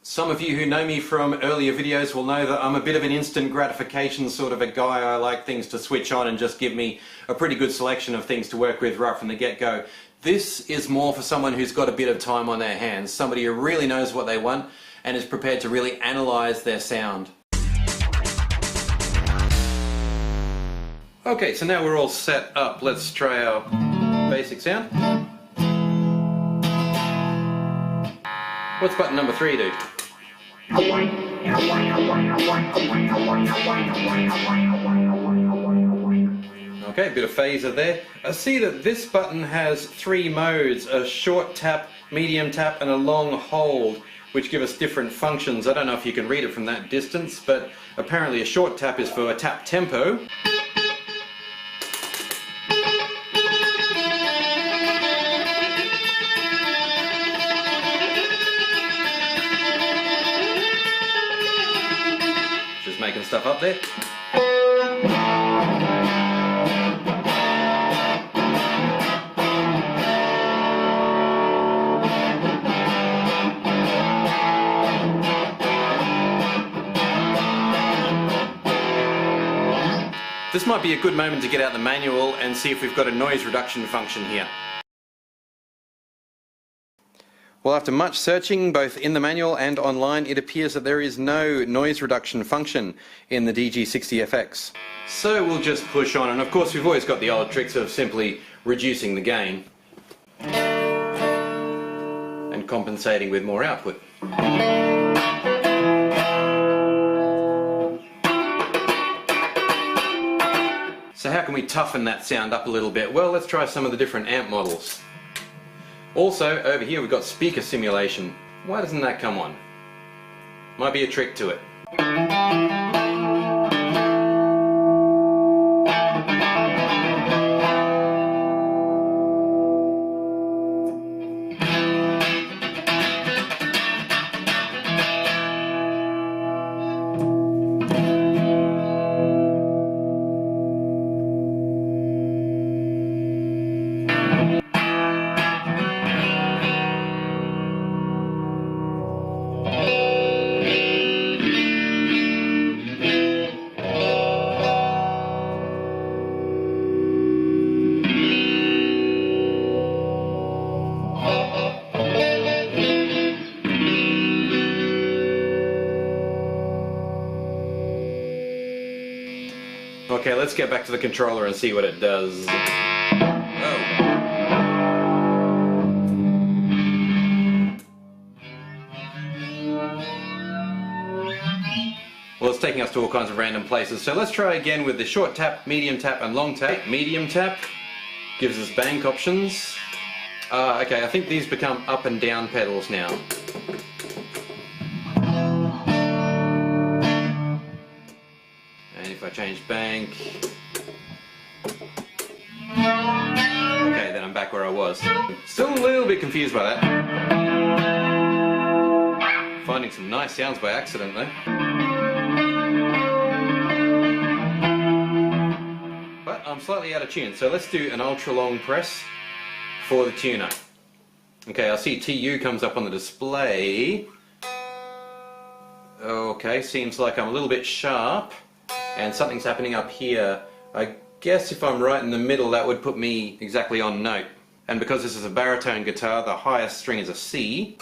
Some of you who know me from earlier videos will know that I'm a bit of an instant gratification sort of a guy. I like things to switch on and just give me a pretty good selection of things to work with right from the get-go. This is more for someone who's got a bit of time on their hands, somebody who really knows what they want and is prepared to really analyze their sound. Okay, so now we're all set up. Let's try our basic sound. What's button number 3 do? Okay, a bit of phaser there. I see that this button has 3 modes, a short tap, medium tap and a long hold, which give us different functions. I don't know if you can read it from that distance, but apparently a short tap is for a tap tempo. Just making stuff up there. This might be a good moment to get out the manual and see if we've got a noise reduction function here. Well, after much searching, both in the manual and online, it appears that there is no noise reduction function in the DG60FX. So we'll just push on, and of course we've always got the old tricks of simply reducing the gain and compensating with more output. So how can we toughen that sound up a little bit? Well, let's try some of the different amp models. Also, over here we've got speaker simulation. Why doesn't that come on? Might be a trick to it. Okay, let's get back to the controller and see what it does. Oh. Well, it's taking us to all kinds of random places, so let's try again with the short tap, medium tap and long tap. Medium tap gives us bank options. Okay, I think these become up and down pedals now. If I change bank, okay, then I'm back where I was. Still a little bit confused by that. Finding some nice sounds by accident though. But I'm slightly out of tune, so let's do an ultra long press for the tuner. Okay, I see TU comes up on the display. Okay, seems like I'm a little bit sharp. And something's happening up here. I guess if I'm right in the middle, that would put me exactly on note. And because this is a baritone guitar, the highest string is a C.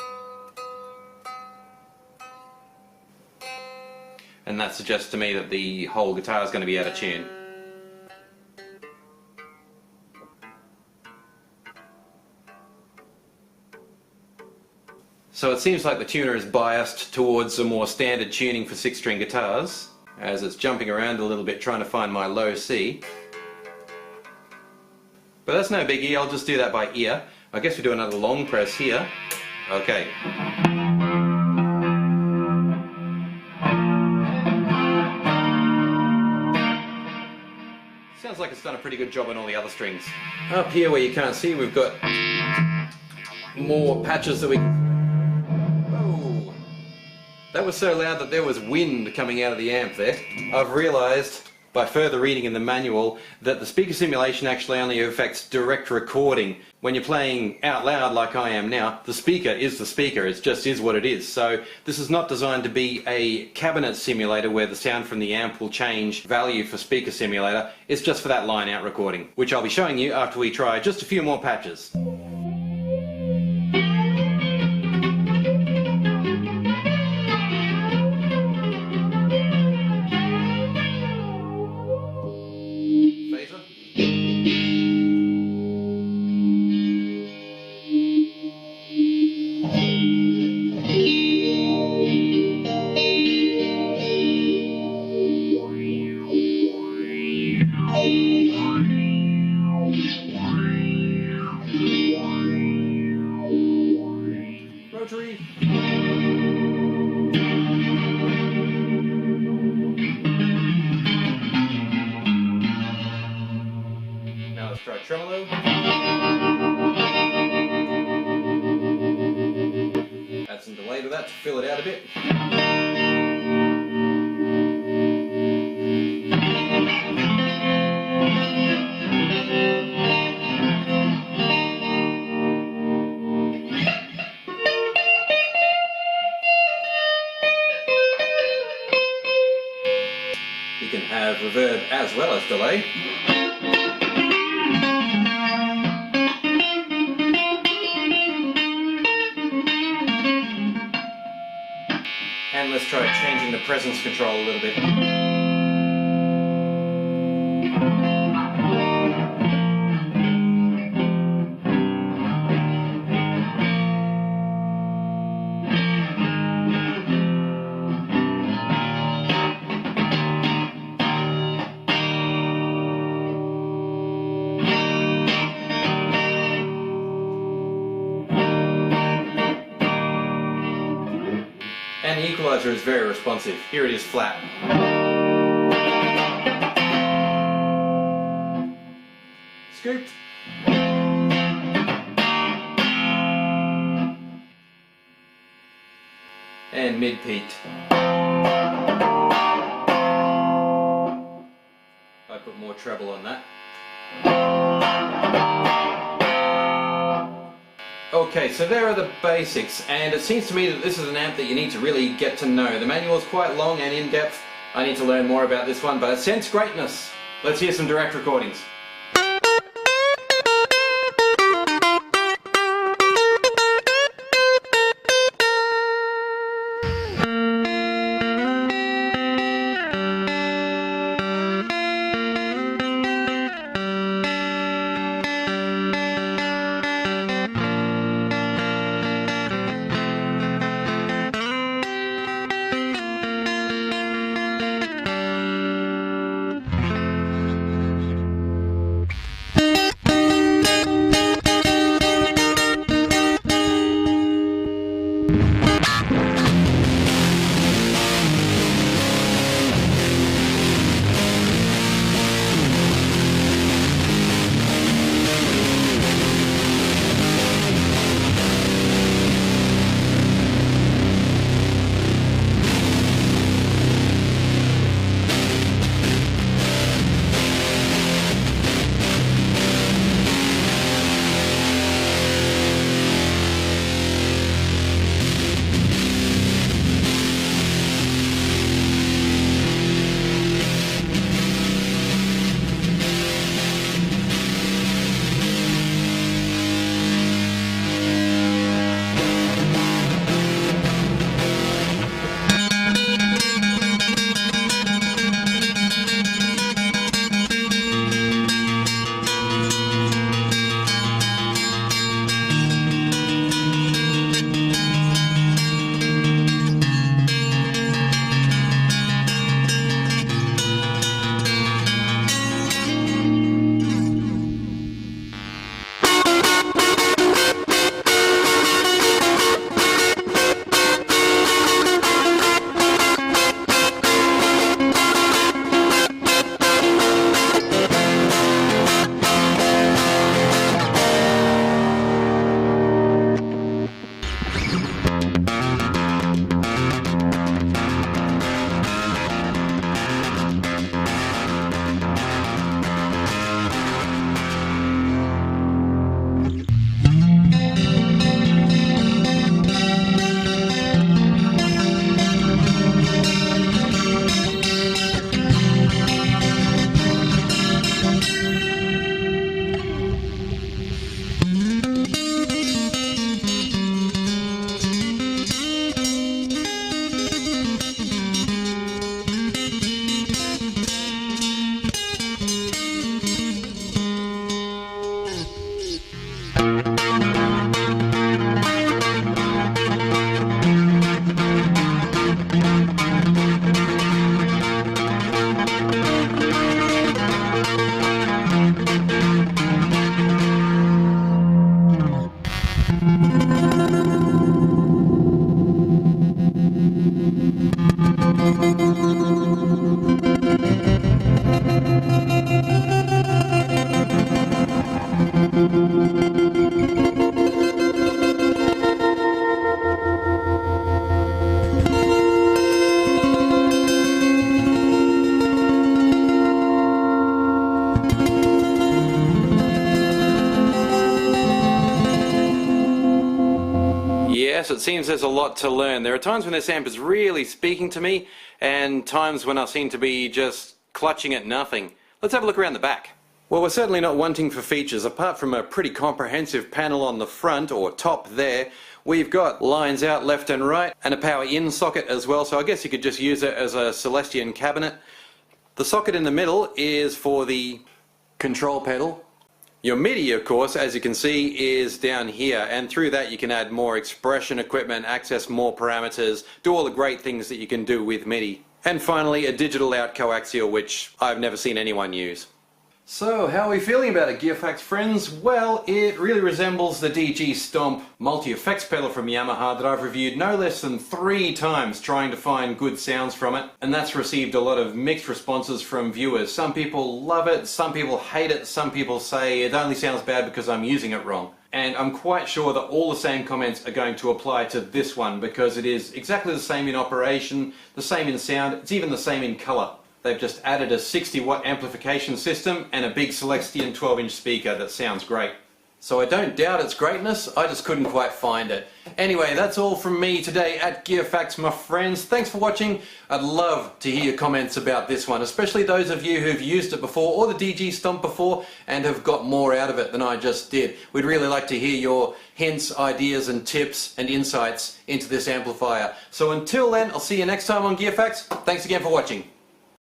And that suggests to me that the whole guitar is going to be out of tune. So it seems like the tuner is biased towards a more standard tuning for 6-string guitars, as it's jumping around a little bit trying to find my low C. But that's no biggie, I'll just do that by ear. I guess we do another long press here. Okay. Sounds like it's done a pretty good job on all the other strings. Up here where you can't see, we've got more patches that we... That was so loud that there was wind coming out of the amp there. I've realised by further reading in the manual that the speaker simulation actually only affects direct recording. When you're playing out loud like I am now, the speaker is the speaker, it just is what it is. So this is not designed to be a cabinet simulator where the sound from the amp will change value for speaker simulator. It's just for that line out recording, which I'll be showing you after we try just a few more patches. Rotary. Now let's try tremolo. Add some delay to that to fill it out a bit. You can have reverb as well as delay. And let's try changing the presence control a little bit. And the equalizer is very responsive. Here it is flat. Scooped. And mid-peaked. I put more treble on that. Okay, so there are the basics, and it seems to me that this is an amp that you need to really get to know. The manual is quite long and in-depth. I need to learn more about this one, but it sense greatness. Let's hear some direct recordings. seems there's a lot to learn. There are times when this amp is really speaking to me, and times when I seem to be just clutching at nothing. Let's have a look around the back. Well, we're certainly not wanting for features. Apart from a pretty comprehensive panel on the front, or top there, we've got lines out left and right, and a power in socket as well, so I guess you could just use it as a Celestion cabinet. The socket in the middle is for the control pedal. Your MIDI, of course, as you can see, is down here, and through that you can add more expression equipment, access more parameters, do all the great things that you can do with MIDI. And finally, a digital out coaxial, which I've never seen anyone use. So, how are we feeling about it, Gearfax friends? Well, it really resembles the DG Stomp multi-effects pedal from Yamaha that I've reviewed no less than 3 times trying to find good sounds from it, and that's received a lot of mixed responses from viewers. Some people love it, some people hate it, some people say it only sounds bad because I'm using it wrong. And I'm quite sure that all the same comments are going to apply to this one, because it is exactly the same in operation, the same in sound, it's even the same in colour. They've just added a 60-watt amplification system and a big Celestion 12-inch speaker that sounds great. So I don't doubt its greatness, I just couldn't quite find it. Anyway, that's all from me today at Gearfax, my friends. Thanks for watching. I'd love to hear your comments about this one, especially those of you who've used it before, or the DG Stomp before, and have got more out of it than I just did. We'd really like to hear your hints, ideas and tips and insights into this amplifier. So until then, I'll see you next time on Gearfax. Thanks again for watching.